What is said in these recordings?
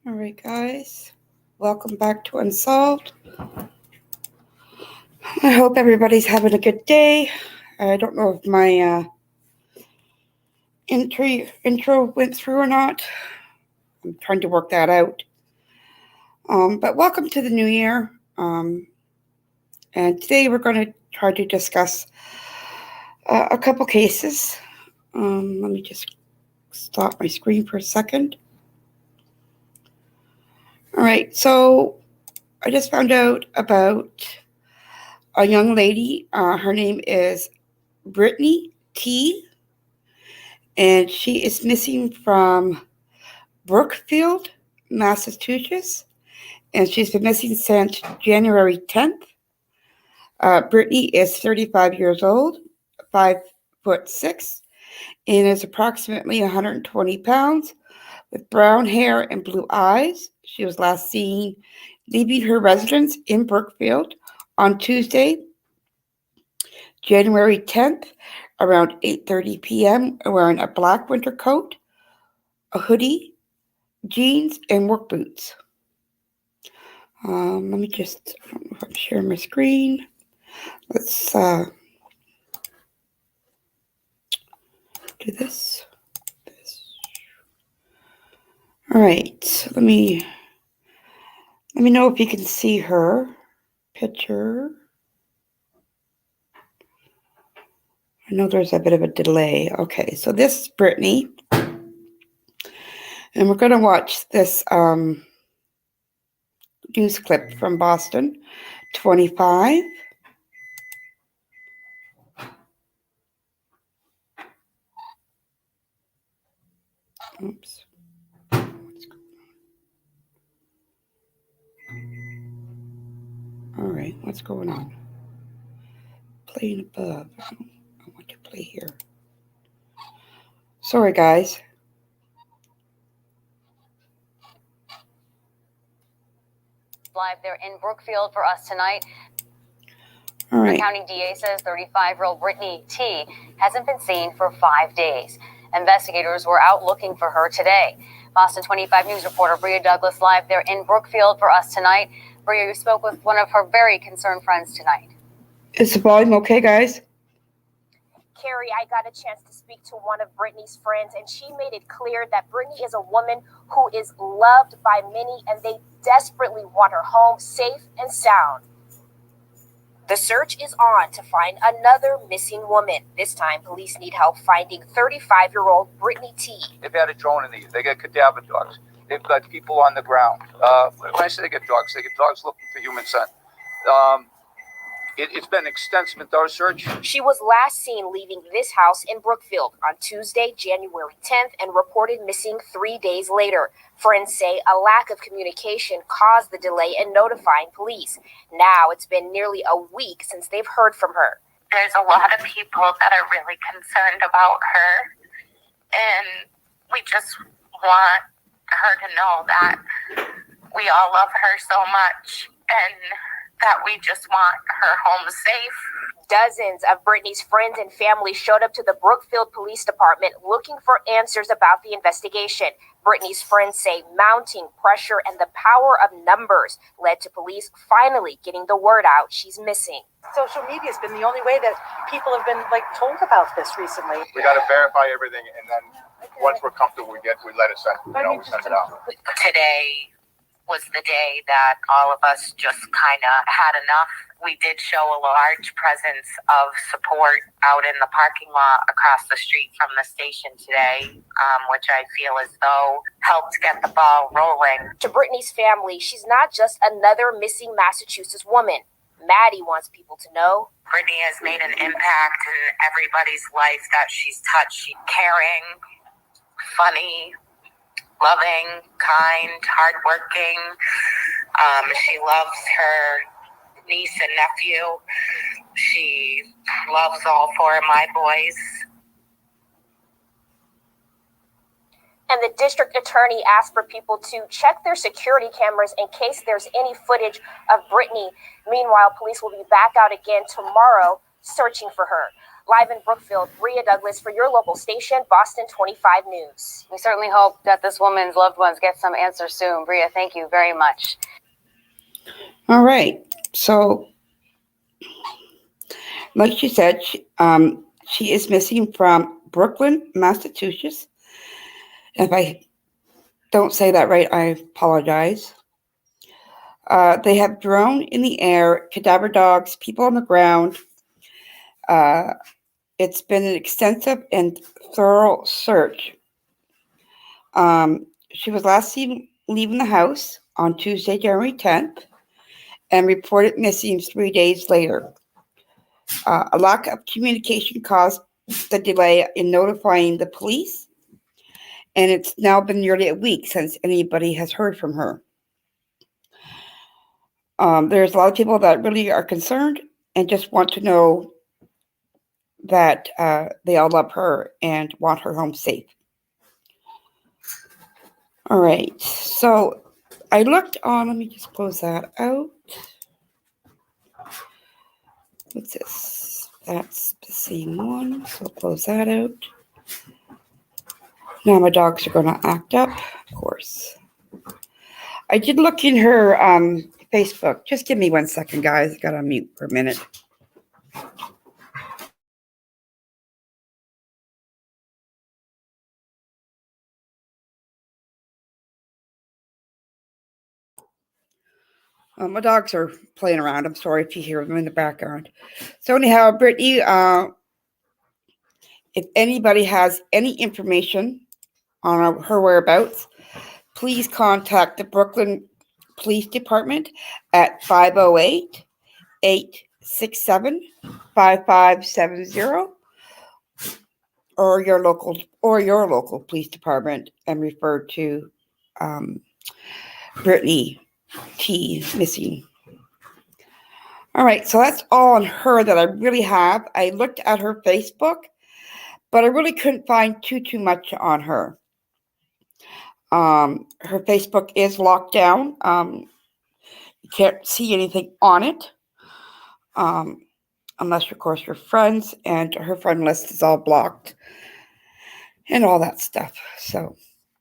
All right, guys. Welcome back to Unsolved. I hope everybody's having a good day. I don't know if my intro went through or not. I'm trying to work that out. But welcome to the new year. And today we're going to try to discuss a couple cases. Let me just stop my screen for a second. All right, so I just found out about a young lady. Her name is Brittany Tee, and she is missing from Brookfield, Massachusetts, and she's been missing since January 10th. Brittany is 35 years old, 5'6", and is approximately 120 pounds, with brown hair and blue eyes. She was last seen leaving her residence in Brookfield on Tuesday, January 10th, around 8:30 p.m., wearing a black winter coat, a hoodie, jeans, and work boots. Let me just, I don't know if I'm sharing my screen. Let's do this. All right, let me know if you can see her picture. I know there's a bit of a delay. Okay, so this is Brittany, and we're going to watch this news clip from Boston 25. Oops. All right, what's going on? Playing above. I want to play here. Sorry, guys. Live there in Brookfield for us tonight. All right. The county DA says 35-year-old Brittany Tee hasn't been seen for 5 days. Investigators were out looking for her today. Boston 25 News reporter Bria Douglas live there in Brookfield for us tonight. Bria, you spoke with one of her very concerned friends tonight. Is the volume okay, guys? Carrie, I got a chance to speak to one of Brittany's friends, and she made it clear that Brittany is a woman who is loved by many, and they desperately want her home safe and sound. The search is on to find another missing woman. This time, police need help finding 35-year-old Brittany Tee. They've had a drone in these. They got cadaver dogs. They've got people on the ground. When I say they get dogs looking for human scent. It's been an extensive and thorough search. She was last seen leaving this house in Brookfield on Tuesday, January 10th, and reported missing 3 days later. Friends say a lack of communication caused the delay in notifying police. Now it's been nearly a week since they've heard from her. There's a lot of people that are really concerned about her, and we just want her to know that we all love her so much, and that we just want her home safe. Dozens of Brittany's friends and family showed up to the Brookfield Police Department looking for answers about the investigation. Brittany's friends say mounting pressure and the power of numbers led to police finally getting the word out she's missing. Social media has been the only way that people have been told about this recently. We got to verify everything, and then once we're comfortable, we let it send. We send it out. Today was the day that all of us just kind of had enough. We did show a large presence of support out in the parking lot across the street from the station today, which I feel as though helped get the ball rolling. To Brittany's family, she's not just another missing Massachusetts woman. Maddie wants people to know Brittany has made an impact in everybody's life that she's touched. She's caring, funny, loving, kind, hardworking. She loves her niece and nephew. She loves all four of my boys. And the district attorney asked for people to check their security cameras in case there's any footage of Brittany. Meanwhile, police will be back out again tomorrow searching for her. Live in Brookfield, Bria Douglas for your local station, Boston 25 News. We certainly hope that this woman's loved ones get some answers soon. Bria, thank you very much. All right. So, like she said, she is missing from Brooklyn, Massachusetts. If I don't say that right, I apologize. They have drone in the air, cadaver dogs, people on the ground. It's been an extensive and thorough search. She was last seen leaving the house on Tuesday, January 10th, and reported missing 3 days later. A lack of communication caused the delay in notifying the police, and it's now been nearly a week since anybody has heard from her. There's a lot of people that really are concerned and just want to know that they all love her and want her home safe. All right, so I looked on, let me just close that out. What's this? That's the same one, so close that out. Now my dogs are going to act up, of course. I did look in her Facebook. Just give me 1 second, guys. I got to mute for a minute. My dogs are playing around. I'm sorry if you hear them in the background. So anyhow, Brittany, if anybody has any information on her whereabouts, please contact the Brooklyn Police Department at 508-867-5570 or your local police department and refer to Brittany Tee missing. All right, so that's all on her that I really have. I looked at her Facebook, but I really couldn't find too much on her. Her Facebook is locked down. You can't see anything on it, unless, of course, you're friends, and her friend list is all blocked and all that stuff. So,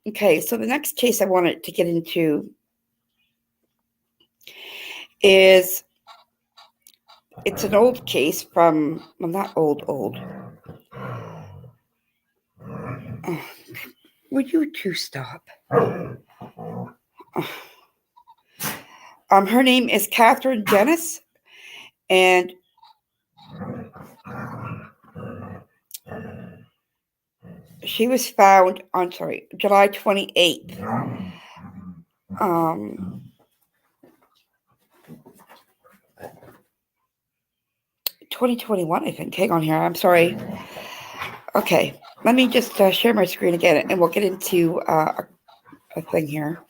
okay, so the next case I wanted to get into is, it's an old case from, well, not old. Would you two stop? Her name is Katherine Janness, and she was found on, July 28th. 2021, I think. Hang on here. I'm sorry. Okay, let me just share my screen again, and we'll get into a thing here.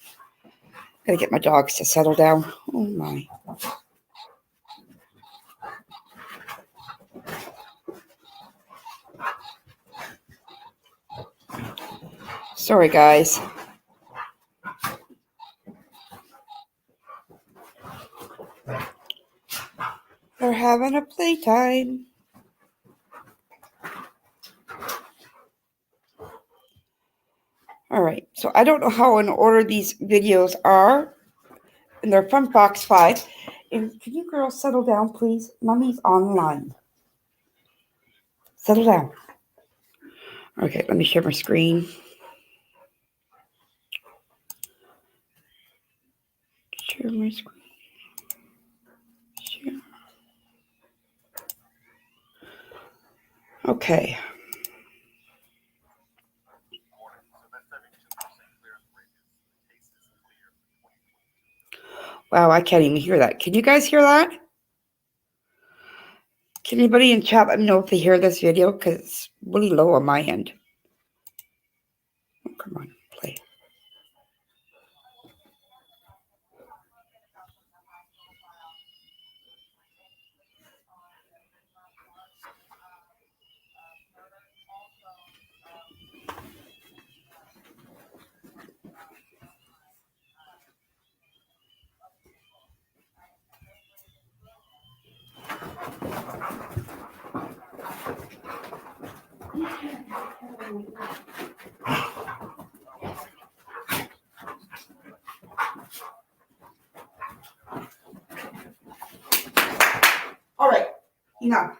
Gotta get my dogs to settle down. Oh my. Sorry, guys. They're having a playtime. All right, so I don't know how in order these videos are, and they're from Fox 5. And can you girls settle down, please? Mommy's online. Settle down. Okay, let me share my screen. Share my screen. Share. Okay. Wow, I can't even hear that. Can you guys hear that? Can anybody in chat let me know if they hear this video? Because it's really low on my end. Oh, come on, play. All right, enough.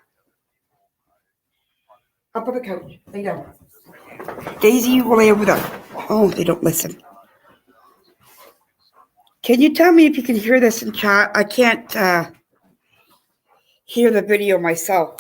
Up on the couch. Lay down. Daisy will lay over there. Oh, they don't listen. Can you tell me if you can hear this in chat? I can't hear the video myself.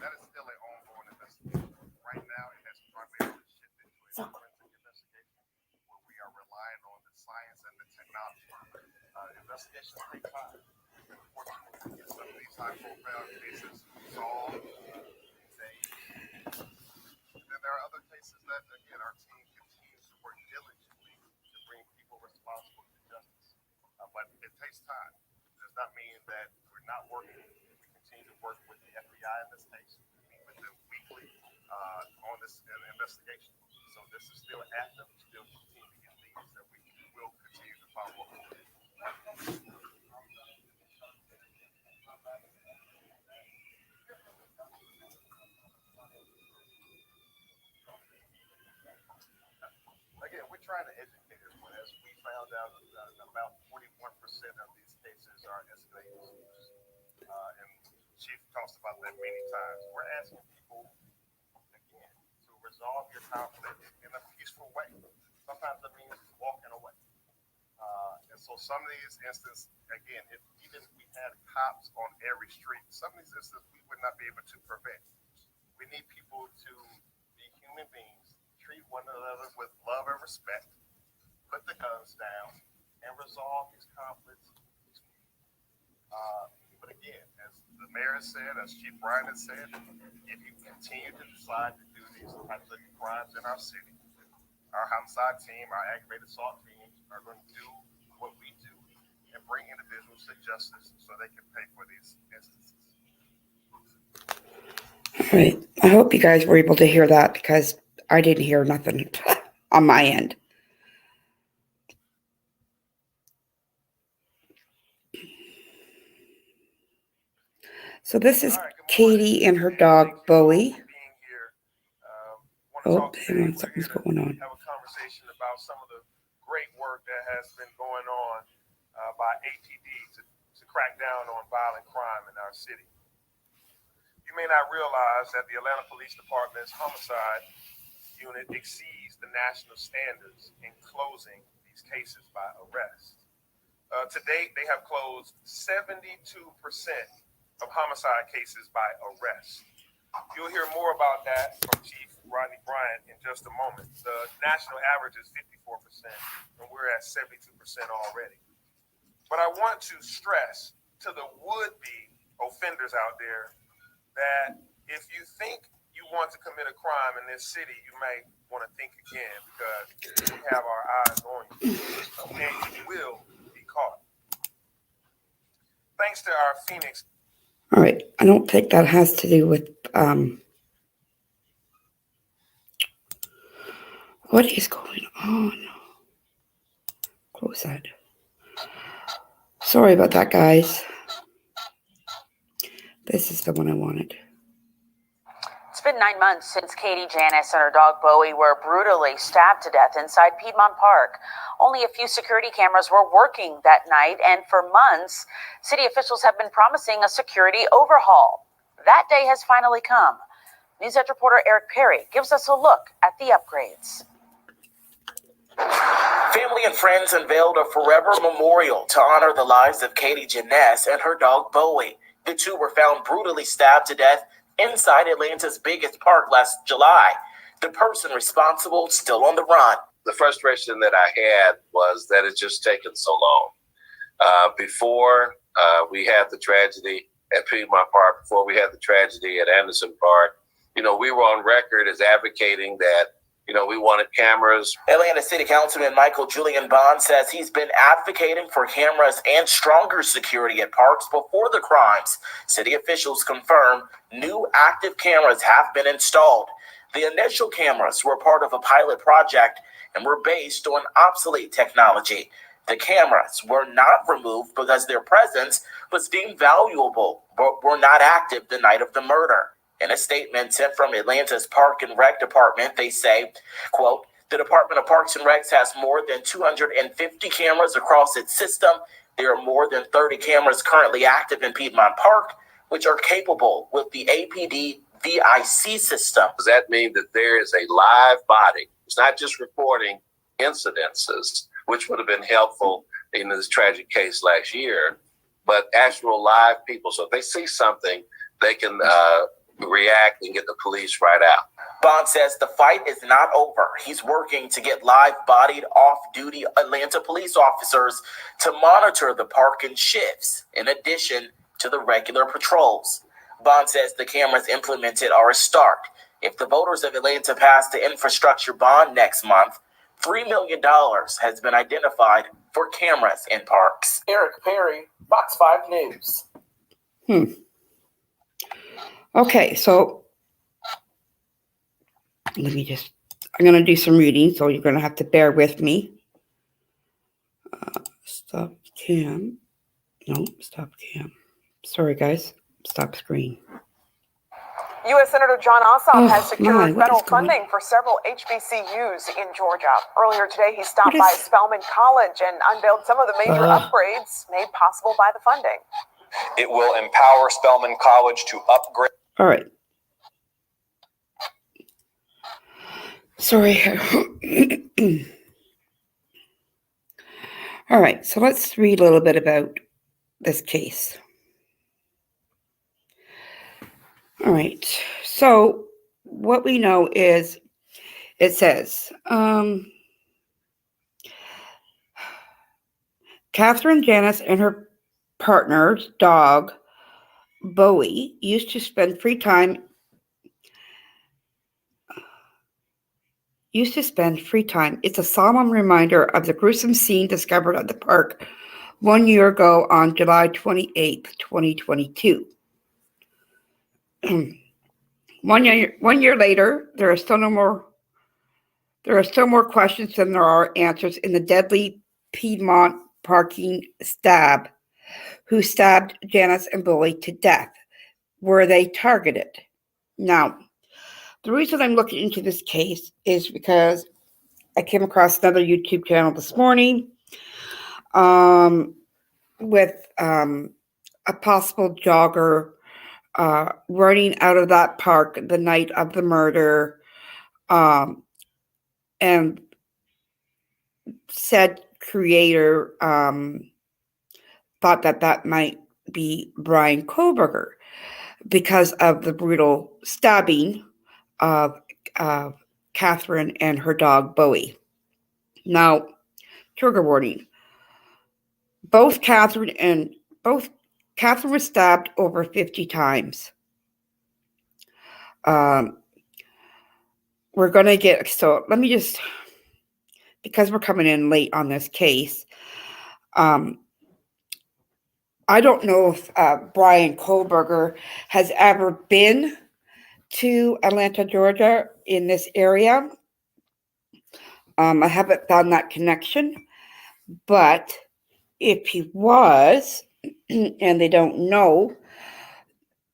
That is still an ongoing investigation. Right now, it has primarily shifted to a forensic investigation where we are relying on the science and the technology. Investigations take time. Unfortunately, we get some of these high-profile cases solved in days. And then there are other cases that, again, our team continues to work diligently to bring people responsible to justice. But it takes time. It does not mean that we're not working. We continue to work with the FBI in this case. We meet with them weekly on this investigation. So this is still active. We still continue to get leads that we will continue to follow up on. Again, we're trying to educate everyone. As we found out, about 41% of these cases are escalating issues. And Chief talks about that many times. We're asking people, again, to resolve your conflicts in a peaceful way. Sometimes that means walking away. And so some of these instances, again, if even we had cops on every street, some of these instances we would not be able to prevent. We need people to be human beings, treat one another with love and respect, put the guns down, and resolve these conflicts peacefully. But again, as the mayor has said, as Chief Bryan has said, if you continue to decide to do these types of crimes in our city, our homicide team, our aggravated assault teams are going to do what we do and bring individuals to justice so they can pay for these instances. All right. I hope you guys were able to hear that because I didn't hear nothing on my end. So this is Katie and her dog, Bowie. Oh, hang on, something's going on. Have a conversation about some of the great work that has been going on by ATD to crack down on violent crime in our city. You may not realize that the Atlanta Police Department's homicide unit exceeds the national standards in closing these cases by arrest. To date, they have closed 72% of homicide cases by arrest. You'll hear more about that from Chief Rodney Bryant in just a moment. The national average is 54%, and we're at 72% already. But I want to stress to the would-be offenders out there that if you think you want to commit a crime in this city, you may want to think again because we have our eyes on you, and you will be caught. Thanks to our Phoenix. All right. I don't think that has to do with what is going on. Close that. Sorry about that, guys. This is the one I wanted. It's been 9 months since Katherine Janness and her dog Bowie were brutally stabbed to death inside Piedmont Park. Only a few security cameras were working that night, and for months, city officials have been promising a security overhaul. That day has finally come. News Edge reporter Eric Perry gives us a look at the upgrades. Family and friends unveiled a forever memorial to honor the lives of Katherine Janness and her dog Bowie. The two were found brutally stabbed to death inside Atlanta's biggest park last July. The person responsible still on the run. The frustration that I had was that it's just taken so long. Before we had the tragedy at Piedmont Park, before we had the tragedy at Anderson Park, we were on record as advocating that, We wanted cameras. Atlanta City Councilman Michael Julian Bond says he's been advocating for cameras and stronger security at parks before the crimes. City officials confirm new active cameras have been installed. The initial cameras were part of a pilot project and were based on obsolete technology. The cameras were not removed because their presence was deemed valuable, but were not active the night of the murder. In a statement sent from Atlanta's Park and Rec Department, they say, quote, the Department of Parks and Recs has more than 250 cameras across its system. There are more than 30 cameras currently active in Piedmont Park, which are capable with the APD VIC system. Does that mean that there is a live body? It's not just reporting incidences, which would have been helpful in this tragic case last year, but actual live people. So if they see something, they can react and get the police right out. Bond says the fight is not over. He's working to get live-bodied, off-duty Atlanta police officers to monitor the park in shifts, in addition to the regular patrols. Bond says the cameras implemented are a start. If the voters of Atlanta pass the infrastructure bond next month, $3 million has been identified for cameras in parks. Eric Perry, Fox 5 News. Okay, so I'm going to do some reading, so you're going to have to bear with me. Stop cam. No, stop cam. Sorry, guys. Stop screen. U.S. Senator John Ossoff has secured what federal is going- funding for several HBCUs in Georgia. Earlier today, he stopped by Spelman College and unveiled some of the major upgrades made possible by the funding. It will empower Spelman College to upgrade. All right. Sorry. All right, so let's read a little bit about this case. All right, so what we know is it says, Katherine Janness and her partner's dog, Bowie, used to spend free time It's a solemn reminder of the gruesome scene discovered at the park 1 year ago on July 28th, 2022. 1 year later, there are still more questions than there are answers in the deadly Piedmont parking stab. Who stabbed Janness and Bowie to death? Were they targeted? Now, the reason I'm looking into this case is because I came across another YouTube channel this morning with a possible jogger running out of that park the night of the murder, and said creator thought that might be Brian Kohlberger because of the brutal stabbing of Katherine and her dog Bowie. Now, trigger warning. Katherine was stabbed over 50 times. We're going to get, so let me just, because we're coming in late on this case, I don't know if Brian Kohlberger has ever been to Atlanta, Georgia, in this area. I haven't found that connection, but if he was, and they don't know,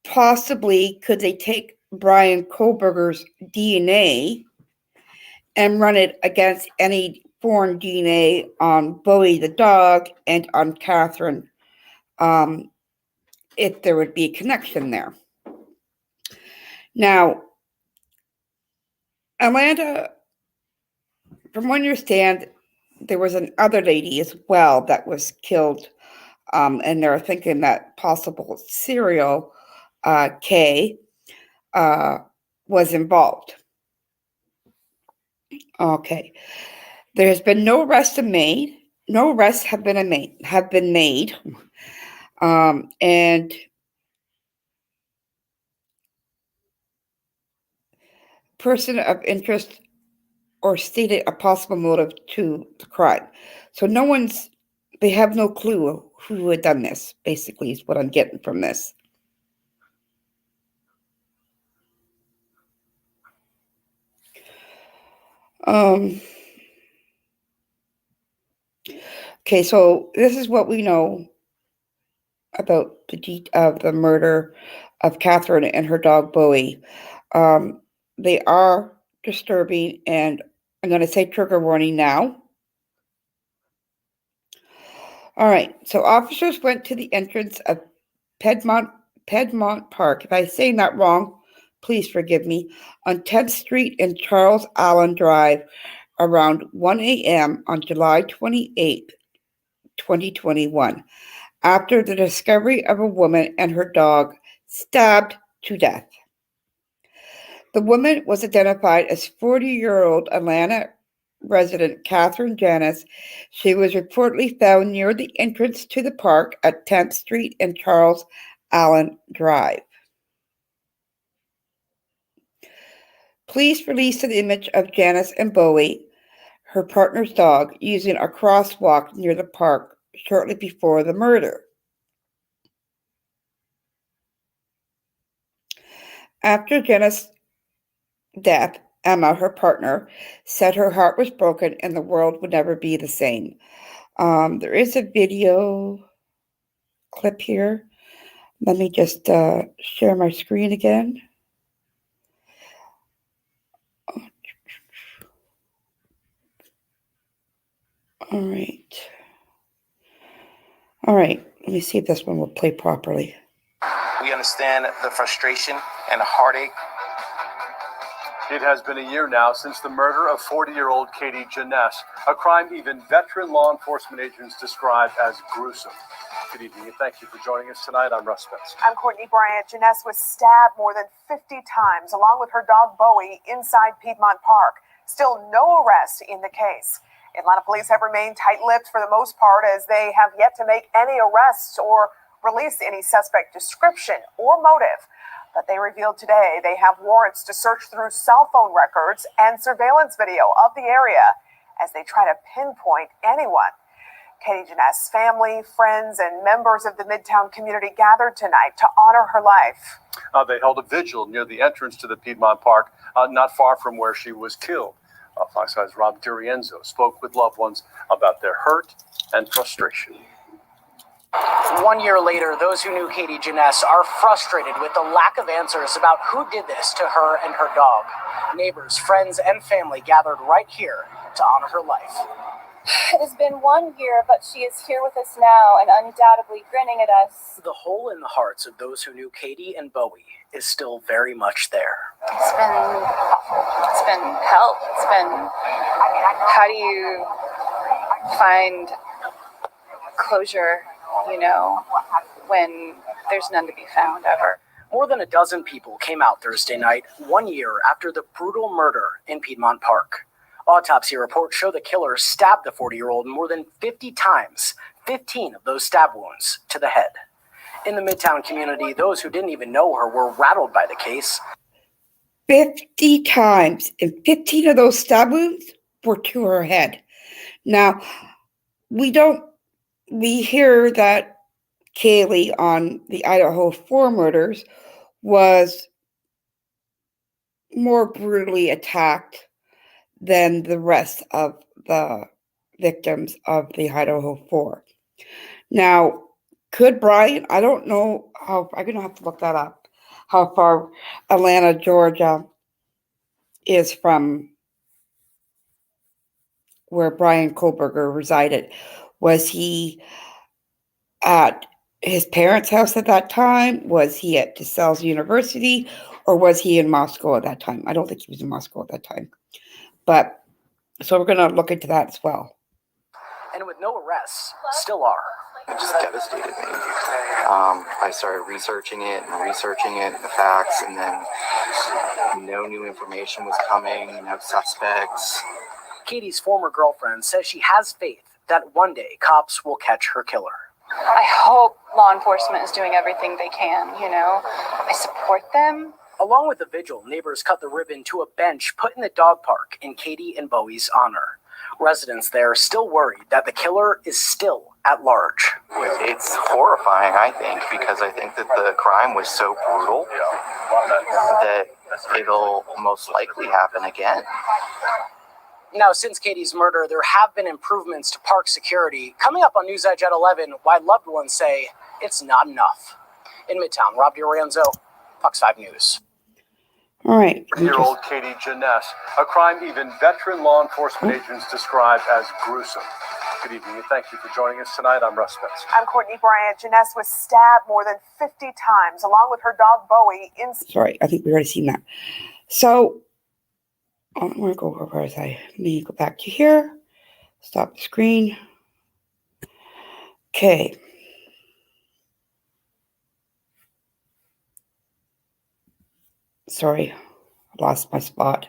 possibly could they take Brian Kohlberger's DNA and run it against any foreign DNA on Bowie the dog and on Katherine, if there would be a connection there. Now, Atlanta, from what I understand, there was another lady as well that was killed, and they're thinking that possible serial K was involved. Okay, there has been no arrests made. No arrests have been made, and person of interest or stated a possible motive to the crime. So they have no clue who had done this, basically, is what I'm getting from this. Okay, so this is what we know about the murder of Katherine and her dog Bowie. They are disturbing, and I'm going to say trigger warning now. All right, so officers went to the entrance of Piedmont Park. If I'm saying that wrong, please forgive me. On 10th Street and Charles Allen Drive around 1 a.m. on July 28, 2021, after the discovery of a woman and her dog stabbed to death. The woman was identified as 40-year-old Atlanta resident Katherine Janness. She was reportedly found near the entrance to the park at 10th Street and Charles Allen Drive. Police released an image of Janness and Bowie, her partner's dog, using a crosswalk near the park shortly before the murder. After Janness' death, Emma, her partner, said her heart was broken and the world would never be the same. There is a video clip here. Let me just share my screen again. All right. Let me see if this one will play properly. We understand the frustration and the heartache. It has been a year now since the murder of 40-year-old Katherine Janness, a crime even veteran law enforcement agents describe as gruesome. Good evening, and thank you for joining us tonight. I'm Russ Spencer. I'm Courtney Bryant. Janness was stabbed more than 50 times, along with her dog Bowie, inside Piedmont Park. Still no arrest in the case. Atlanta police have remained tight-lipped for the most part, as they have yet to make any arrests or release any suspect description or motive. But they revealed today they have warrants to search through cell phone records and surveillance video of the area as they try to pinpoint anyone. Katherine Janness' family, friends, and members of the Midtown community gathered tonight to honor her life. They held a vigil near the entrance to the Piedmont Park, not far from where she was killed. Fox News' Rob Durienzo spoke with loved ones about their hurt and frustration. 1 year later, those who knew Katherine Janness are frustrated with the lack of answers about who did this to her and her dog. Neighbors, friends, and family gathered right here to honor her life. It has been 1 year, but she is here with us now and undoubtedly grinning at us. The hole in the hearts of those who knew Katie and Bowie is still very much there. It's been awful. It's been hell. It's been, how do you find closure, when there's none to be found ever? More than a dozen people came out Thursday night, 1 year after the brutal murder in Piedmont Park. Autopsy reports show the killer stabbed the 40-year-old more than 50 times, 15 of those stab wounds to the head. In the Midtown community, those who didn't even know her were rattled by the case. 50 times, and 15 of those stab wounds were to her head. Now, we hear that Kaylee on the Idaho 4 murders was more brutally attacked than the rest of the victims of the Idaho 4. Now, could Brian, I don't know how, I'm going to have to look that up, how far Atlanta, Georgia is from where Brian Kohlberger resided. Was he at his parents' house at that time? Was he at DeSales University? Or was he in Moscow at that time? I don't think he was in Moscow at that time. But, so we're going to look into that as well. And with no arrests, still are. It just devastated me. I started researching it, the facts, and then no new information was coming, no suspects. Katie's former girlfriend says she has faith that one day cops will catch her killer. I hope law enforcement is doing everything they can, I support them, Along with the vigil, neighbors cut the ribbon to a bench put in the dog park in Katie and Bowie's honor. Residents there are still worried that the killer is still at large. It's horrifying, I think, because I think that the crime was so brutal that it'll most likely happen again. Now, since Katie's murder, there have been improvements to park security. Coming up on News Edge at 11, why loved ones say it's not enough. In Midtown, Rob DiRienzo, Fox 5 News. All right. 40-year-old Katherine Janness, a crime even veteran law enforcement agents describe as gruesome. Good evening, and thank you for joining us tonight. I'm Russ Spence. I'm Courtney Bryant. Janness was stabbed more than 50 times, along with her dog Bowie. Sorry, I think we already seen that. So, I'm going to go over where was I? Let me go back to here. Stop the screen. Okay. Sorry, I lost my spot.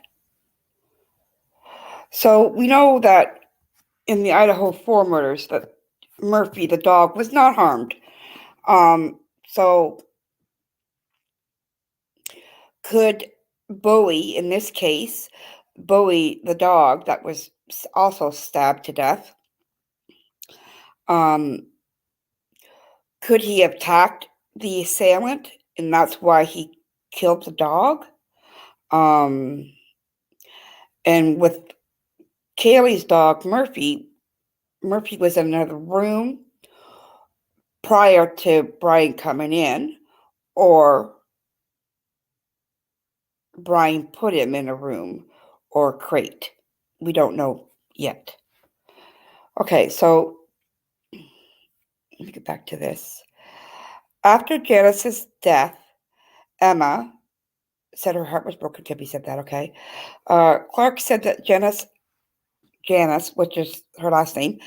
So we know that in the Idaho 4 murders that Murphy, the dog, was not harmed. So could Bowie, in this case, Bowie, the dog that was also stabbed to death, could he have attacked the assailant and that's why he killed the dog? And with Kaylee's dog, Murphy was in another room prior to Brian coming in, or Brian put him in a room or a crate. We don't know yet. Okay, so let me get back to this. After Janice's death, Emma said her heart was broken. Tibby said that, okay. Clark said that Janice, which is her last name,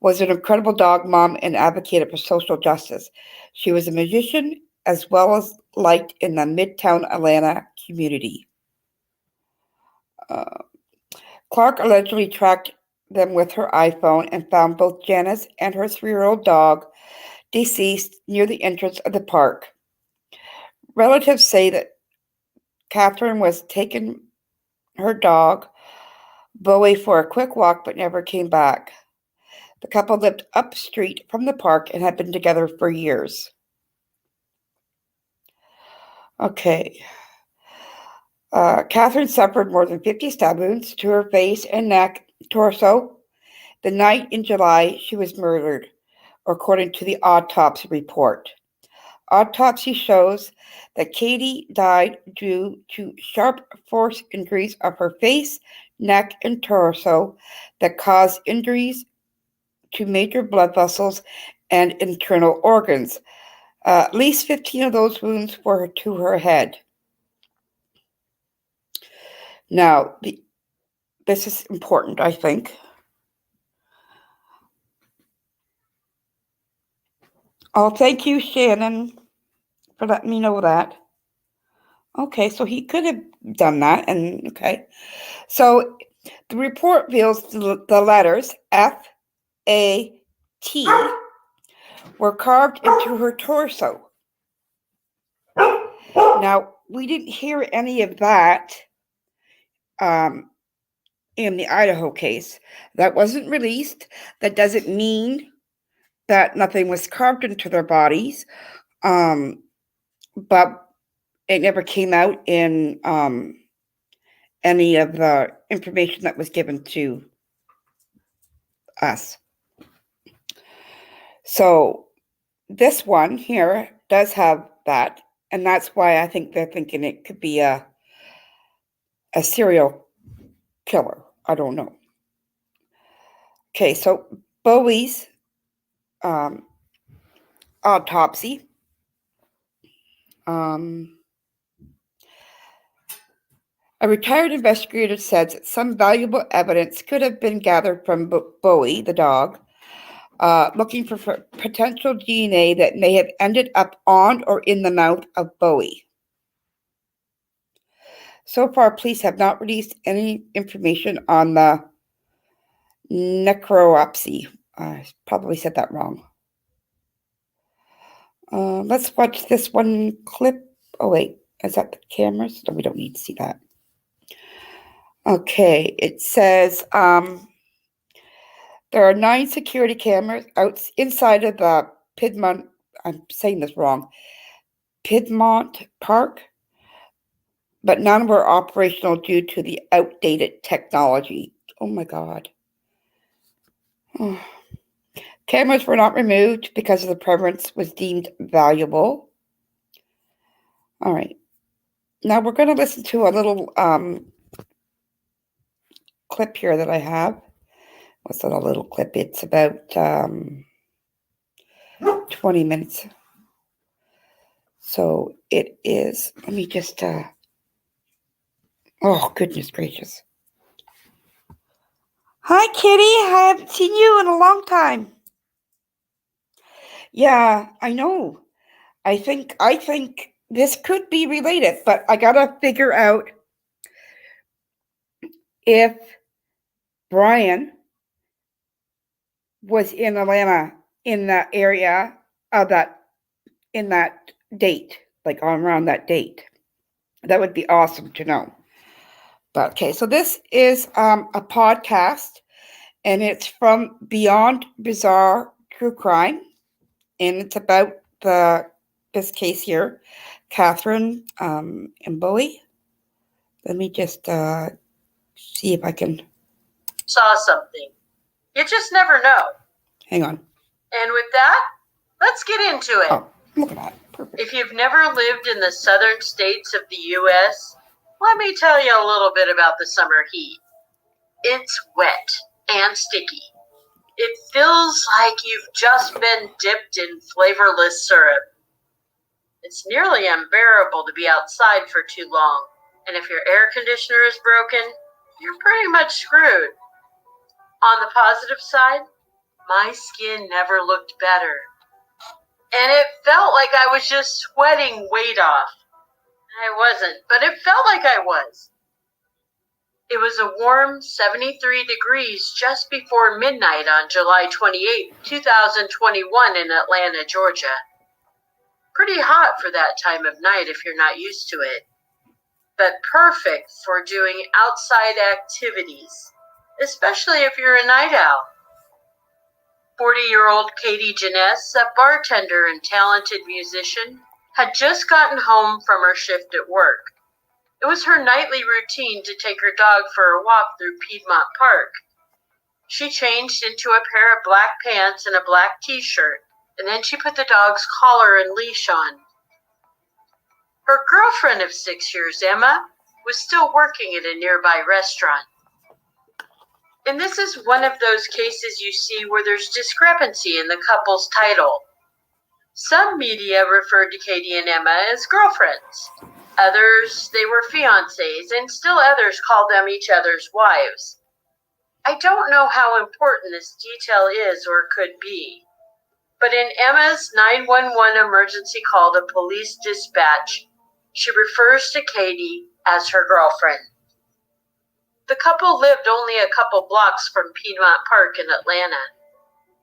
was an incredible dog mom and advocated for social justice. She was a musician as well as liked in the Midtown Atlanta community. Clark allegedly tracked them with her iPhone and found both Janice and her 3-year-old dog deceased near the entrance of the park. Relatives say that Katherine was taking her dog, Bowie, for a quick walk but never came back. The couple lived up street from the park and had been together for years. Okay. Katherine suffered more than 50 stab wounds to her face and neck, torso, the night in July she was murdered, according to the autopsy report. Autopsy shows that Katie died due to sharp force injuries of her face, neck, and torso that caused injuries to major blood vessels and internal organs. At least 15 of those wounds were to her head. Now, this is important, I think. Oh, thank you, Shannon, for letting me know that. Okay, so he could have done that, and okay. So the report reveals the letters F-A-T were carved into her torso. Now, we didn't hear any of that in the Idaho case. That wasn't released. That doesn't mean that nothing was carved into their bodies, but it never came out in any of the information that was given to us. So this one here does have that, and that's why I think they're thinking it could be a serial killer. I don't know. Okay, so Bowie's autopsy. A retired investigator said that some valuable evidence could have been gathered from Bowie, the dog, looking for potential DNA that may have ended up on or in the mouth of Bowie. So far, police have not released any information on the necropsy. I probably said that wrong. Let's watch this one clip. Oh, wait. Is that the cameras? No, we don't need to see that. Okay, it says there are 9 security cameras inside of the Piedmont, I'm saying this wrong, Piedmont Park, but none were operational due to the outdated technology. Oh my God. Oh. Cameras were not removed because the preference was deemed valuable. All right. Now we're going to listen to a little clip here that I have. What's that, a little clip? It's about 20 minutes. So it is, let me just, oh, goodness gracious. Hi, Kitty. I haven't seen you in a long time. Yeah, I know. I think this could be related, but I gotta figure out if Brian was in Atlanta in that area of in that date, like around that date. That would be awesome to know. But okay, so this is a podcast, and it's from Beyond Bizarre True Crime, and it's about this case here, Katherine and Bowie. Let me just see if I can. Saw something. You just never know. Hang on. And with that, let's get into it. Oh, look at that. Perfect. If you've never lived in the southern states of the U.S., let me tell you a little bit about the summer heat. It's wet and sticky. It feels like you've just been dipped in flavorless syrup. It's nearly unbearable to be outside for too long. And if your air conditioner is broken, you're pretty much screwed. On the positive side, my skin never looked better. And it felt like I was just sweating weight off. I wasn't, but it felt like I was. It was a warm 73 degrees just before midnight on July 28, 2021 in Atlanta, Georgia. Pretty hot for that time of night if you're not used to it, but perfect for doing outside activities, especially if you're a night owl. 40-year-old Katherine Janness, a bartender and talented musician, had just gotten home from her shift at work. It was her nightly routine to take her dog for a walk through Piedmont Park. She changed into a pair of black pants and a black t-shirt, and then she put the dog's collar and leash on. Her girlfriend of 6 years, Emma, was still working at a nearby restaurant. And this is one of those cases you see where there's discrepancy in the couple's title. Some media referred to Katie and Emma as girlfriends. Others, they were fiancés, and still others called them each other's wives. I don't know how important this detail is or could be, but in Emma's 911 emergency call to police dispatch, she refers to Katie as her girlfriend. The couple lived only a couple blocks from Piedmont Park in Atlanta.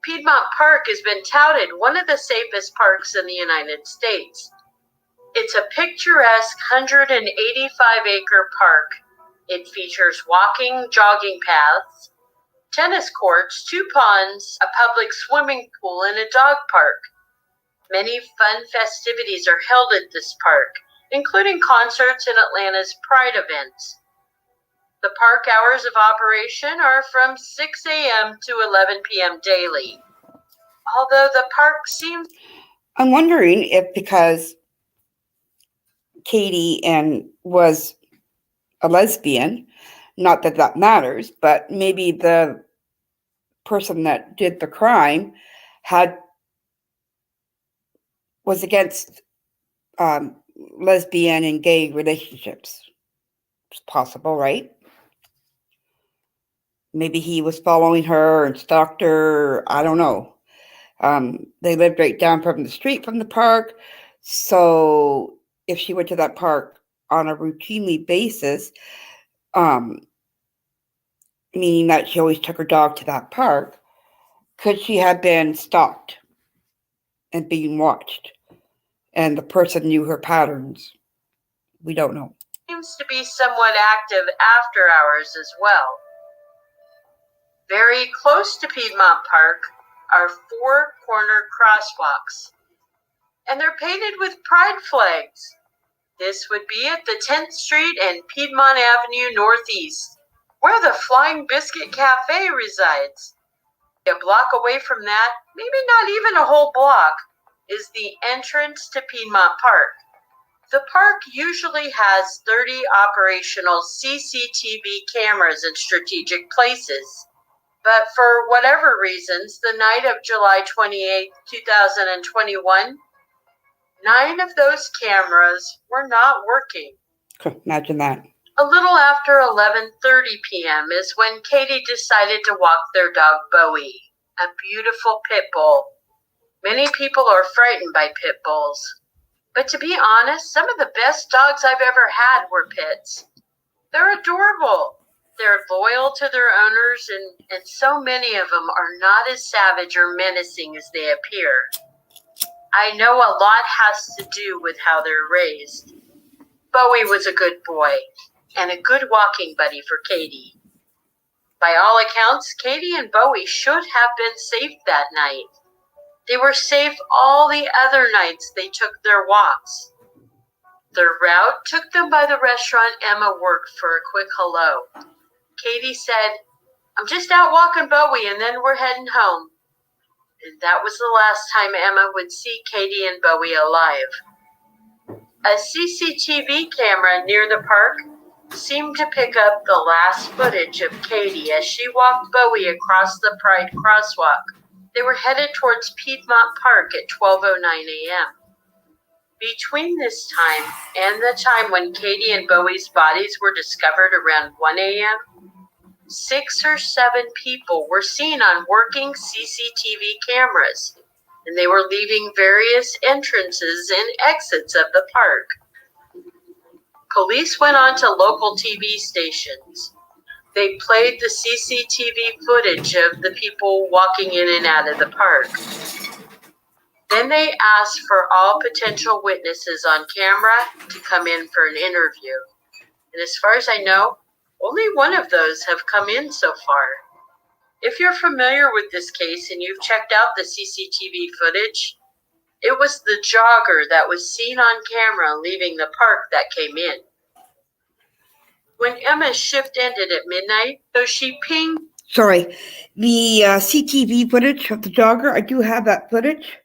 Piedmont Park has been touted one of the safest parks in the United States. It's a picturesque 185-acre park. It features walking, jogging paths, tennis courts, 2 ponds, a public swimming pool, and a dog park. Many fun festivities are held at this park, including concerts and Atlanta's Pride events. The park hours of operation are from 6 a.m. to 11 p.m. daily. Although the park seems... I'm wondering if because Katie was a lesbian, not that that matters, but maybe the person that did the crime was against lesbian and gay relationships. It's possible, right? Maybe he was following her and stalked her. I don't know. They lived right down from the street from the park. So if she went to that park on a routinely basis, meaning that she always took her dog to that park, could she have been stalked and being watched? And the person knew her patterns. We don't know. Seems to be somewhat active after hours as well. Very close to Piedmont Park are 4 corner crosswalks, and they're painted with pride flags. This would be at the 10th Street and Piedmont Avenue Northeast, where the Flying Biscuit Cafe resides. A block away from that, maybe not even a whole block, is the entrance to Piedmont Park. The park usually has 30 operational CCTV cameras in strategic places. But for whatever reasons, the night of July 28, 2021, 9 of those cameras were not working. Imagine that. A little after 11:30 p.m. is when Katie decided to walk their dog Bowie, a beautiful pit bull. Many people are frightened by pit bulls. But to be honest, some of the best dogs I've ever had were pits. They're adorable. They're loyal to their owners, and so many of them are not as savage or menacing as they appear. I know a lot has to do with how they're raised. Bowie was a good boy and a good walking buddy for Katie. By all accounts, Katie and Bowie should have been safe that night. They were safe all the other nights they took their walks. Their route took them by the restaurant Emma worked for a quick hello. Katie said, "I'm just out walking Bowie and then we're heading home." And that was the last time Emma would see Katie and Bowie alive. A CCTV camera near the park seemed to pick up the last footage of Katie as she walked Bowie across the Pride crosswalk. They were headed towards Piedmont Park at 12:09 a.m. Between this time and the time when Katie and Bowie's bodies were discovered around 1 a.m., 6 or 7 people were seen on working CCTV cameras, and they were leaving various entrances and exits of the park. Police went on to local TV stations. They played the CCTV footage of the people walking in and out of the park. Then they asked for all potential witnesses on camera to come in for an interview. And as far as I know, only one of those have come in so far. If you're familiar with this case and you've checked out the CCTV footage, it was the jogger that was seen on camera leaving the park that came in. When Emma's shift ended at midnight, so she pinged. Sorry, the CTV footage of the jogger, I do have that footage.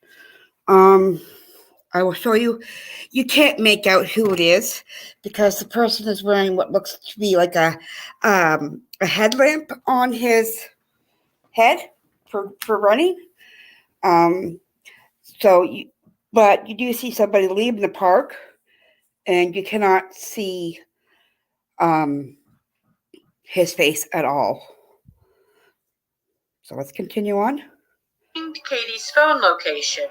I will show you. You can't make out who it is because the person is wearing what looks to be like a headlamp on his head for running. But you do see somebody leaving the park, and you cannot see his face at all. So let's continue on. Pinged Katie's phone location.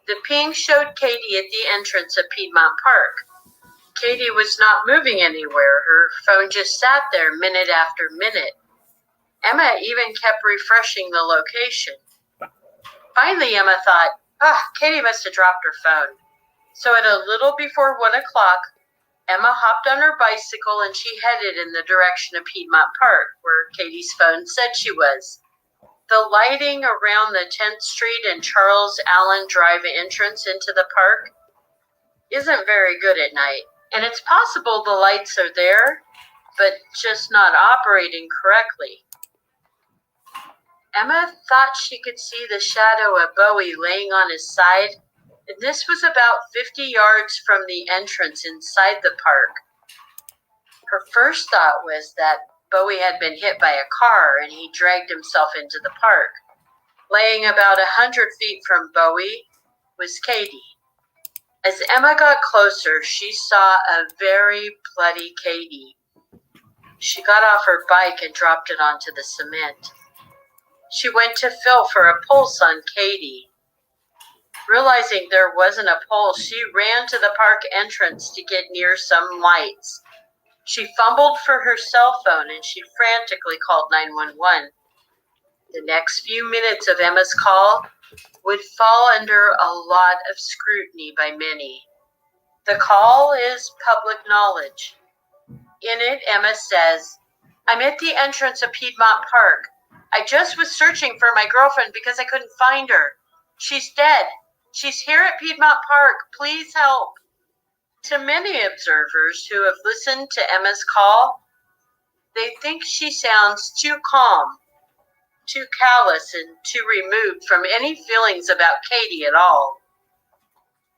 The ping showed Katie at the entrance of Piedmont Park. Katie was not moving anywhere. Her phone just sat there minute after minute. Emma even kept refreshing the location. Finally, Emma thought, Katie must have dropped her phone. So at a little before 1 o'clock, Emma hopped on her bicycle and she headed in the direction of Piedmont Park, where Katie's phone said she was. The lighting around the 10th Street and Charles Allen Drive entrance into the park isn't very good at night. And it's possible the lights are there, but just not operating correctly. Emma thought she could see the shadow of Bowie laying on his side, and this was about 50 yards from the entrance inside the park. Her first thought was that Bowie had been hit by a car and he dragged himself into the park. Laying about 100 feet from Bowie was Katie. As Emma got closer, she saw a very bloody Katie. She got off her bike and dropped it onto the cement. She went to feel for a pulse on Katie. Realizing there wasn't a pulse, she ran to the park entrance to get near some lights. She fumbled for her cell phone and she frantically called 911. The next few minutes of Emma's call would fall under a lot of scrutiny by many. The call is public knowledge. In it, Emma says, "I'm at the entrance of Piedmont Park. I just was searching for my girlfriend because I couldn't find her. She's dead. She's here at Piedmont Park. Please help." To many observers who have listened to Emma's call, they think she sounds too calm, too callous, and too removed from any feelings about Katie at all.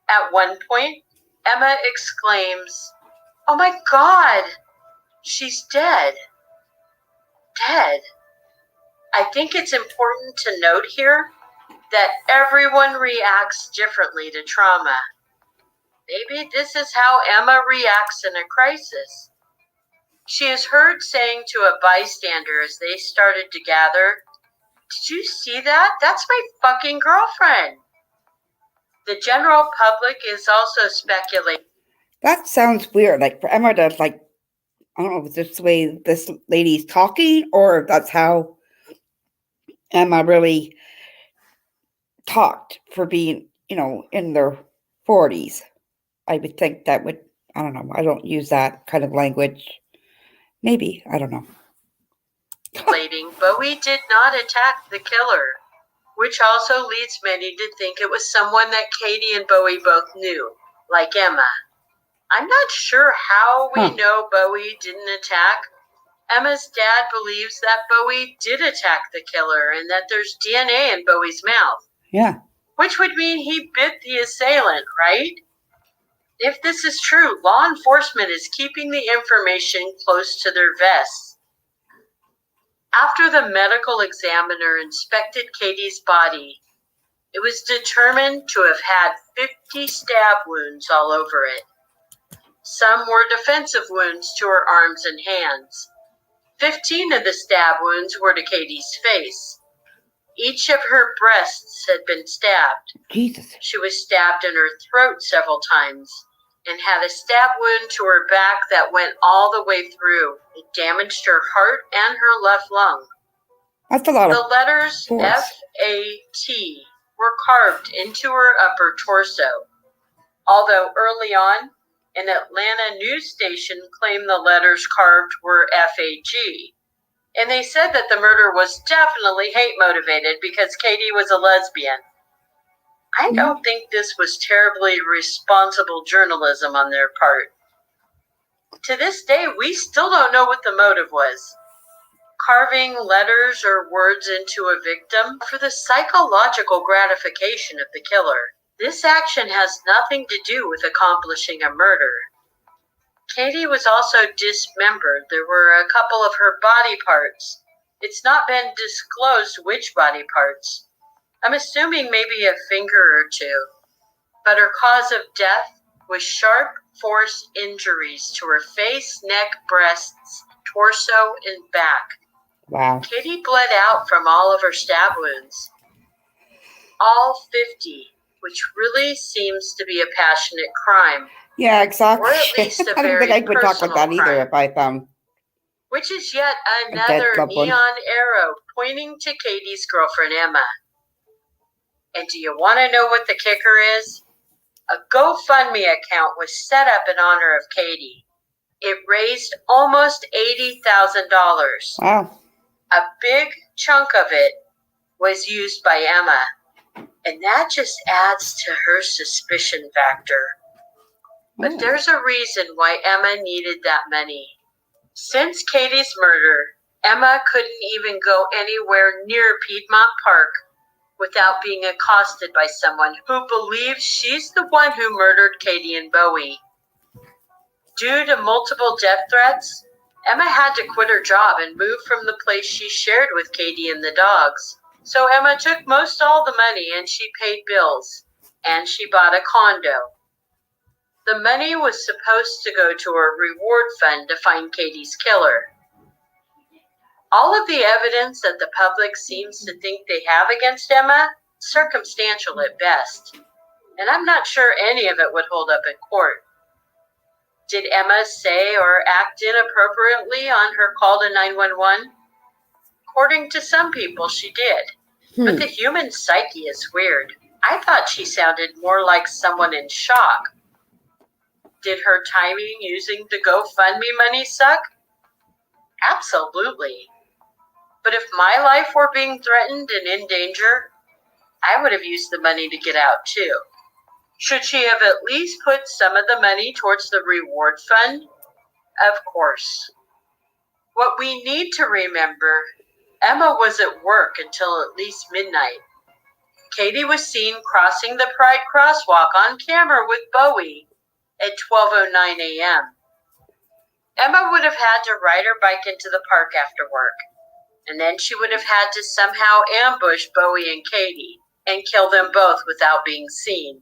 At one point, Emma exclaims, "Oh my God, she's dead." Dead. I think it's important to note here that everyone reacts differently to trauma. Maybe this is how Emma reacts in a crisis. She is heard saying to a bystander as they started to gather, "Did you see that? That's my fucking girlfriend." The general public is also speculating. That sounds weird. Like for Emma to I don't know if this way this lady's talking or if that's how Emma really talked for being, in their 40s. I would think that would, I don't know. I don't use that kind of language. Maybe, I don't know. Bowie did not attack the killer, which also leads many to think it was someone that Katie and Bowie both knew, like Emma. I'm not sure how we know Bowie didn't attack. Emma's dad believes that Bowie did attack the killer and that there's DNA in Bowie's mouth. Yeah. Which would mean he bit the assailant, right? If this is true, law enforcement is keeping the information close to their vests. After the medical examiner inspected Katie's body, it was determined to have had 50 stab wounds all over it. Some were defensive wounds to her arms and hands. 15 of the stab wounds were to Katie's face. Each of her breasts had been stabbed. Jesus. She was stabbed in her throat several times and had a stab wound to her back that went all the way through. It damaged her heart and her left lung. That's a lot of The letters force. F-A-T were carved into her upper torso. Although early on, an Atlanta news station claimed the letters carved were F-A-G. And they said that the murder was definitely hate motivated because Katie was a lesbian. I don't think this was terribly responsible journalism on their part. To this day, we still don't know what the motive was. Carving letters or words into a victim for the psychological gratification of the killer. This action has nothing to do with accomplishing a murder. Katie was also dismembered. There were a couple of her body parts. It's not been disclosed which body parts. I'm assuming maybe a finger or two. But her cause of death was sharp force injuries to her face, neck, breasts, torso, and back. Wow. Katie bled out from all of her stab wounds. All 50, which really seems to be a passionate crime. Yeah, exactly. Or at least a I don't very think I could talk about that personal either crime. if I found. Which is yet dead another loved one. neon arrow pointing to Katie's girlfriend, Emma. And do you want to know what the kicker is? A GoFundMe account was set up in honor of Katie. It raised almost $80,000. Wow. A big chunk of it was used by Emma. And that just adds to her suspicion factor. But there's a reason why Emma needed that money. Since Katie's murder, Emma couldn't even go anywhere near Piedmont Park without being accosted by someone who believes she's the one who murdered Katie and Bowie. Due to multiple death threats, Emma had to quit her job and move from the place she shared with Katie and the dogs. So Emma took most all the money and she paid bills. And she bought a condo. The money was supposed to go to a reward fund to find Katie's killer. All of the evidence that the public seems to think they have against Emma, circumstantial at best. And I'm not sure any of it would hold up in court. Did Emma say or act inappropriately on her call to 911? According to some people, she did. But the human psyche is weird. I thought she sounded more like someone in shock. Did her timing using the GoFundMe money suck? Absolutely. But if my life were being threatened and in danger, I would have used the money to get out too. Should she have at least put some of the money towards the reward fund? Of course. What we need to remember, Emma was at work until at least midnight. Katie was seen crossing the Pride crosswalk on camera with Bowie at 12:09 a.m. Emma would have had to ride her bike into the park after work, and then she would have had to somehow ambush Bowie and Katie and kill them both without being seen.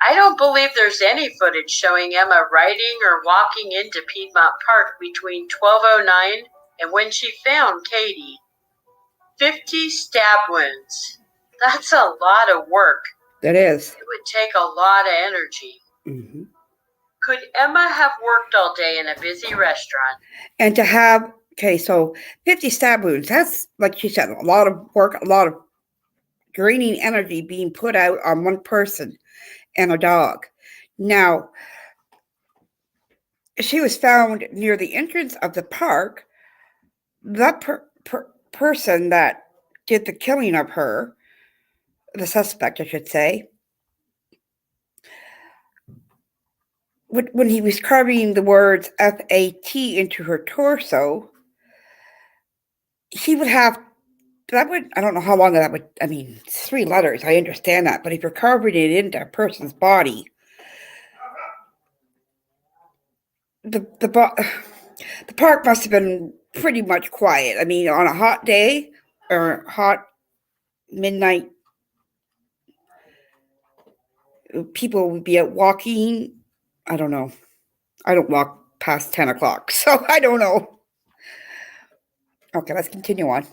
I don't believe there's any footage showing Emma riding or walking into Piedmont Park between 12:09 and when she found Katie. 50 stab wounds. That's a lot of work. That is. It would take a lot of energy. Mm-hmm. Could Emma have worked all day in a busy restaurant? And to have, so 50 stab wounds, that's, like she said, a lot of work, a lot of draining energy being put out on one person and a dog. Now, she was found near the entrance of the park. That person that did the killing of her, the suspect, I should say, when he was carving the words F-A-T into her torso, he would have, I don't know how long that would, it's 3 letters, I understand that, but if you're carving it into a person's body, the park must have been pretty much quiet. On a hot day or hot midnight, people would be out walking. I don't know. I don't walk past 10 o'clock, so I don't know. Okay, let's continue on.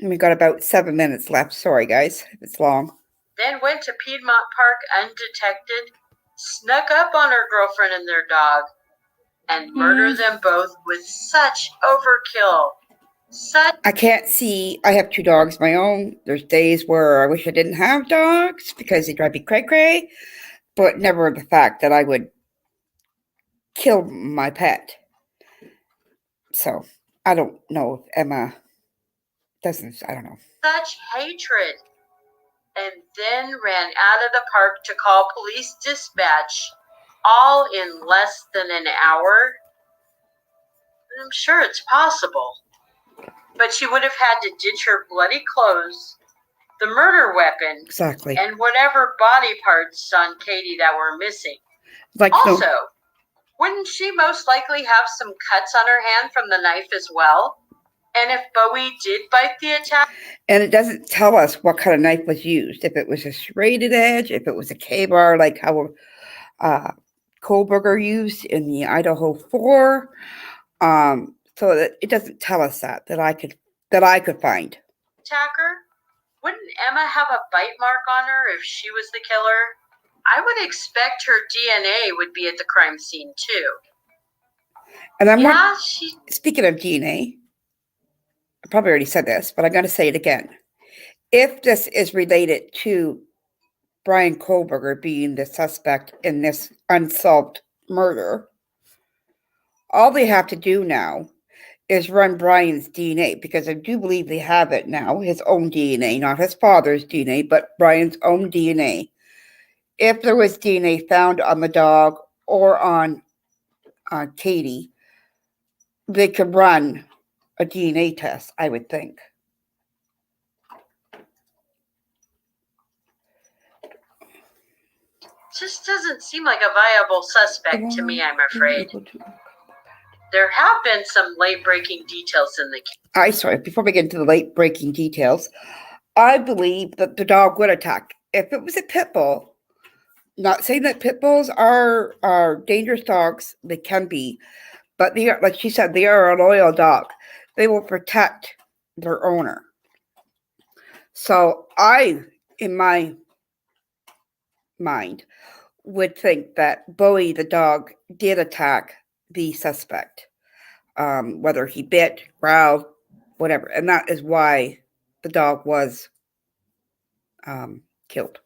We got about 7 minutes left. Sorry, guys, if it's long. Then went to Piedmont Park undetected, snuck up on her girlfriend and their dog, and murdered them both with such overkill. I can't see. I have 2 dogs of my own. There's days where I wish I didn't have dogs because they drive me cray-cray, but never the fact that I would kill my pet. So I don't know if Emma doesn't. I don't know. Such hatred. And then ran out of the park to call police dispatch, all in less than an hour. I'm sure it's possible. But she would have had to ditch her bloody clothes, the murder weapon, exactly, and whatever body parts on Katie that were missing. Wouldn't she most likely have some cuts on her hand from the knife as well? And if Bowie did bite the attack? And it doesn't tell us what kind of knife was used. If it was a serrated edge, if it was a K-bar, like how Kohlberger used in the Idaho 4. So that it doesn't tell us that I could find. Attacker? Wouldn't Emma have a bite mark on her if she was the killer? I would expect her DNA would be at the crime scene too. And speaking of DNA, I probably already said this, but I'm going to say it again. If this is related to Brian Kohlberger being the suspect in this unsolved murder, all they have to do now is run Brian's DNA, because I do believe they have it now, his own DNA, not his father's DNA, but Brian's own DNA. If there was DNA found on the dog or on Katie, they could run a DNA test, I would think. Just doesn't seem like a viable suspect to me, I'm afraid. There have been some late-breaking details in the case. Before we get into the late-breaking details, I believe that the dog would attack. If it was a pit bull, not saying that pit bulls are dangerous dogs, they can be, but they are, like she said, they are a loyal dog. They will protect their owner. So I, in my mind, would think that Bowie, the dog, did attack the suspect, whether he bit, growled, whatever, and that is why the dog was killed,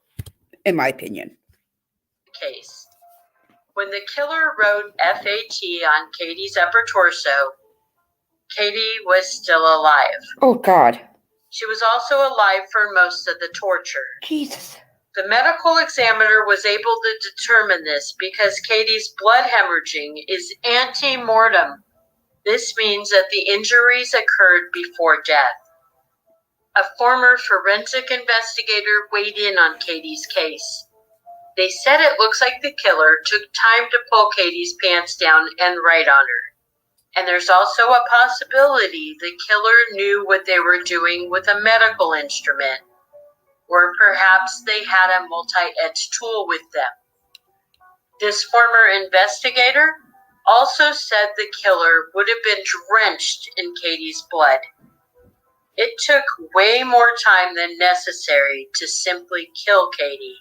in my opinion. Case. When the killer wrote FAT on Katie's upper torso, Katie was still alive. Oh, God. She was also alive for most of the torture. Jesus. The medical examiner was able to determine this because Katie's blood hemorrhaging is ante-mortem. This means that the injuries occurred before death. A former forensic investigator weighed in on Katie's case. They said it looks like the killer took time to pull Katie's pants down and write on her. And there's also a possibility the killer knew what they were doing with a medical instrument, or perhaps they had a multi-edged tool with them. This former investigator also said the killer would have been drenched in Katie's blood. It took way more time than necessary to simply kill Katie.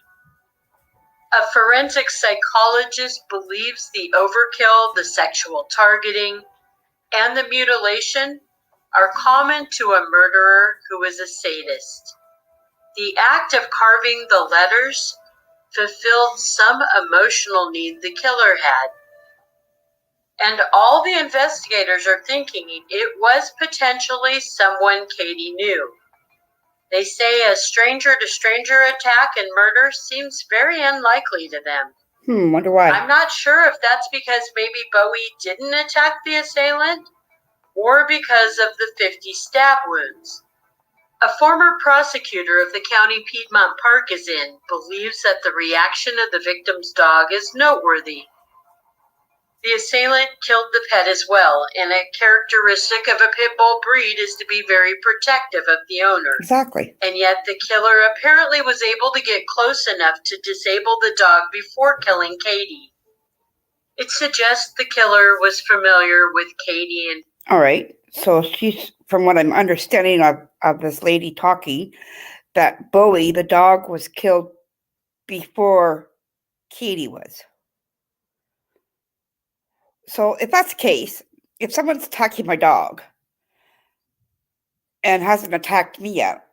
A forensic psychologist believes the overkill, the sexual targeting, and the mutilation are common to a murderer who is a sadist. The act of carving the letters fulfilled some emotional need the killer had. And all the investigators are thinking it was potentially someone Katie knew. They say a stranger-to-stranger attack and murder seems very unlikely to them. Wonder why. I'm not sure if that's because maybe Bowie didn't attack the assailant or because of the 50 stab wounds. A former prosecutor of the county Piedmont Park is in believes that the reaction of the victim's dog is noteworthy. The assailant killed the pet as well, and a characteristic of a pit bull breed is to be very protective of the owner. Exactly. And yet the killer apparently was able to get close enough to disable the dog before killing Katie. It suggests the killer was familiar with Katie and... All right. So she's, from what I'm understanding of this lady talking, that Bowie, the dog, was killed before Katie was. So if that's the case, if someone's attacking my dog and hasn't attacked me yet,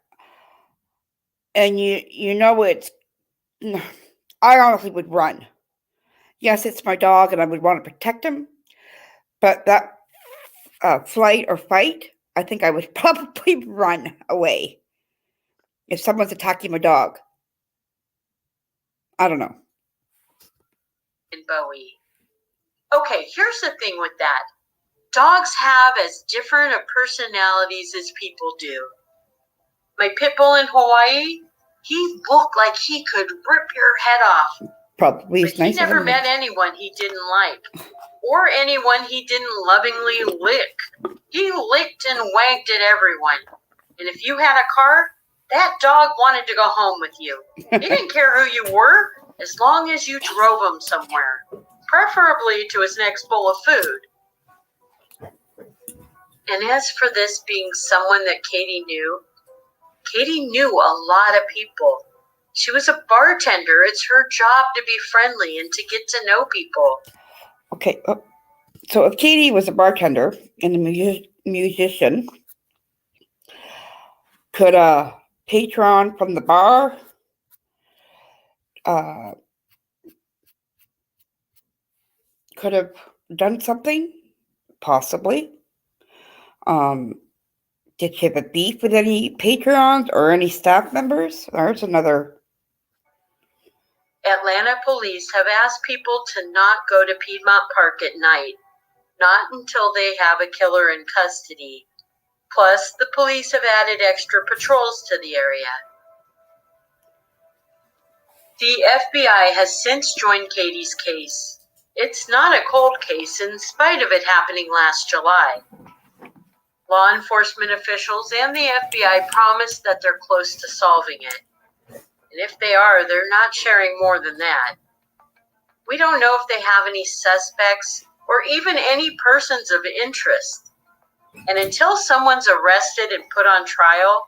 and you know it's, I honestly would run. Yes, it's my dog and I would want to protect him, but that flight or fight, I think I would probably run away if someone's attacking my dog. I don't know. And Bowie. Okay, here's the thing with that. Dogs have as different a personalities as people do. My pit bull in Hawaii, he looked like he could rip your head off. Probably but he never met anyone he didn't like, or anyone he didn't lovingly lick. He licked and wanked at everyone. And if you had a car, that dog wanted to go home with you. He didn't care who you were, as long as you drove him somewhere, preferably to his next bowl of food. And as for this being someone that Katie knew a lot of people. She was a bartender. It's her job to be friendly and to get to know people. Okay, so if Katie was a bartender and a musician, could a patron from the bar could have done something? Possibly. Did she have a beef with any patrons or any staff members? There's another. Atlanta police have asked people to not go to Piedmont Park at night, not until they have a killer in custody. Plus, the police have added extra patrols to the area. The FBI has since joined Katie's case. It's not a cold case in spite of it happening last July. Law enforcement officials and the FBI promise that they're close to solving it. And if they are, they're not sharing more than that. We don't know if they have any suspects or even any persons of interest. And until someone's arrested and put on trial,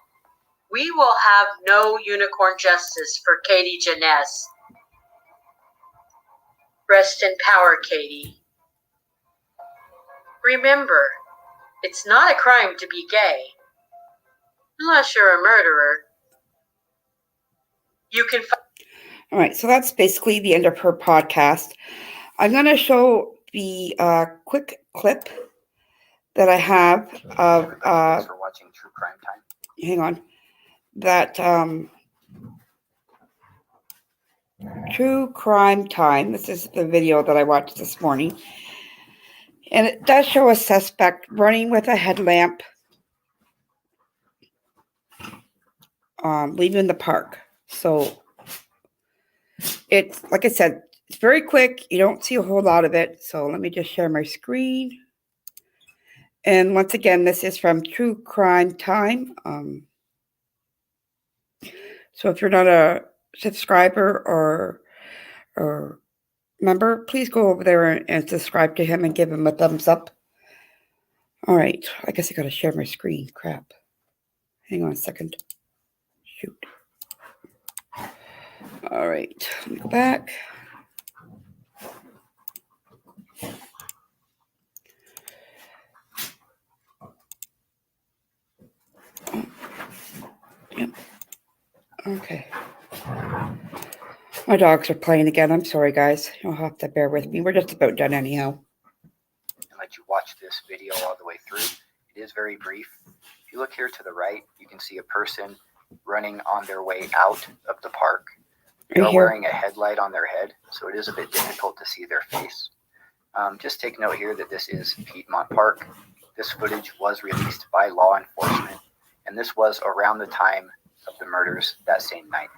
we will have no unicorn justice for Katie Janness. Rest in power, Katie. Remember, it's not a crime to be gay. Unless you're a murderer. You can... All right, so that's basically the end of her podcast. I'm going to show the quick clip that I have of. Thanks for watching True Crime Time. Hang on. That True Crime Time. This is the video that I watched this morning. And it does show a suspect running with a headlamp, leaving the park. So it's, like I said, it's very quick. You don't see a whole lot of it. So let me just share my screen. And once again, this is from True Crime Time. So if you're not a subscriber or member, please go over there and subscribe to him and give him a thumbs up. All right. I guess I got to share my screen. Crap. Hang on a second. Shoot. All right. Let me go back. Yep. Okay. My dogs are playing again. I'm sorry, guys. You'll have to bear with me. We're just about done anyhow. And let you watch this video all the way through. It is very brief. If you look here to the right, you can see a person running on their way out of the park. They're wearing a headlight on their head, so it is a bit difficult to see their face. Just take note here that this is Piedmont Park. This footage was released by law enforcement, and this was around the time of the murders that same night.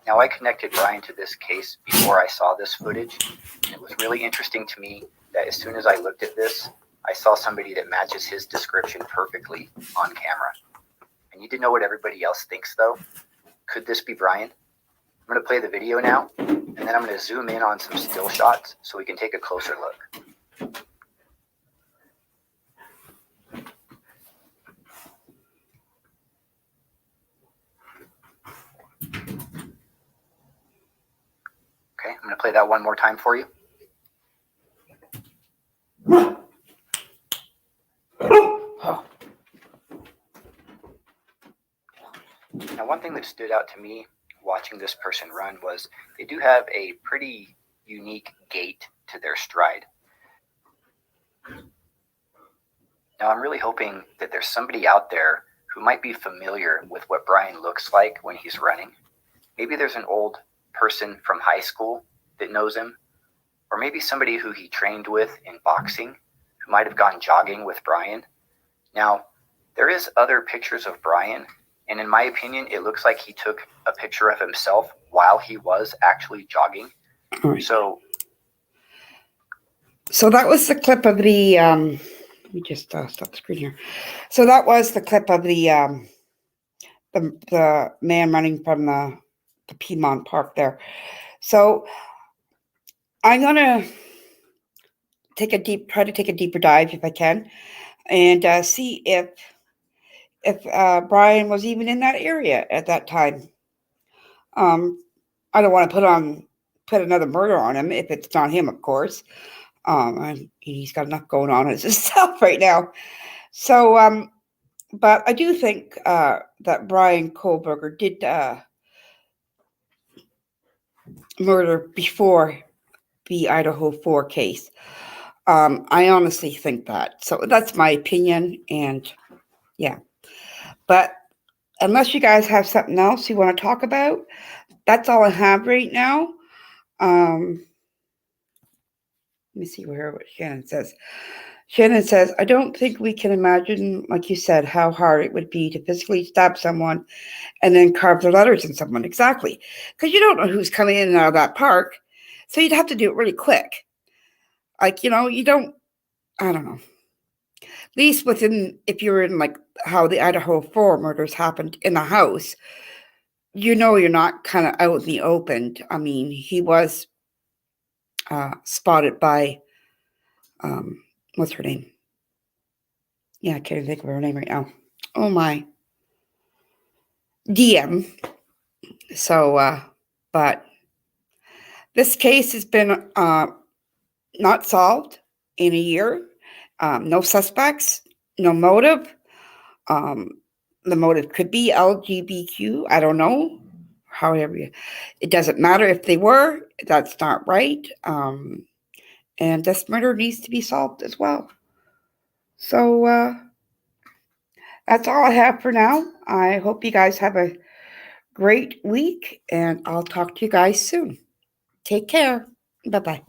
Now, I connected Brian to this case before I saw this footage, and it was really interesting to me that as soon as I looked at this, I saw somebody that matches his description perfectly on camera. I need to know what everybody else thinks, though. Could this be Brian? I'm going to play the video now, and then I'm going to zoom in on some still shots so we can take a closer look. Okay, I'm going to play that one more time for you. Now, one thing that stood out to me watching this person run was they do have a pretty unique gait to their stride. Now, I'm really hoping that there's somebody out there who might be familiar with what Brian looks like when he's running. Maybe there's an old person from high school that knows him, or maybe somebody who he trained with in boxing who might have gone jogging with Brian. Now, there is other pictures of Brian, and in my opinion, it looks like he took a picture of himself while he was actually jogging. Right. So that was the clip of the, let me just stop the screen here. So that was the clip of the man running from the Piedmont Park there. So I'm going to try to take a deeper dive if I can, and see if Brian was even in that area at that time. I don't want to put another murder on him if it's not him, of course. And he's got enough going on as himself right now. So, but I do think that Brian Kohlberger did murder before the Idaho 4 case. I honestly think that. So that's my opinion, and yeah. But unless you guys have something else you want to talk about, that's all I have right now. Let me see what Shannon says. Shannon says, I don't think we can imagine, like you said, how hard it would be to physically stab someone and then carve their letters in someone. Exactly. Because you don't know who's coming in and out of that park. So you'd have to do it really quick. Like, you don't, I don't know. At least if you're in like how the Idaho 4 murders happened in the house, you're not kind of out in the open. I mean, he was spotted by, what's her name? Yeah, I can't even think of her name right now. Oh my. DM. So, but this case has been not solved in a year. No suspects, no motive. The motive could be LGBTQ. I don't know. however, it doesn't matter if they were. That's not right. And this murder needs to be solved as well. So that's all I have for now. I hope you guys have a great week, and I'll talk to you guys soon. Take care. Bye-bye.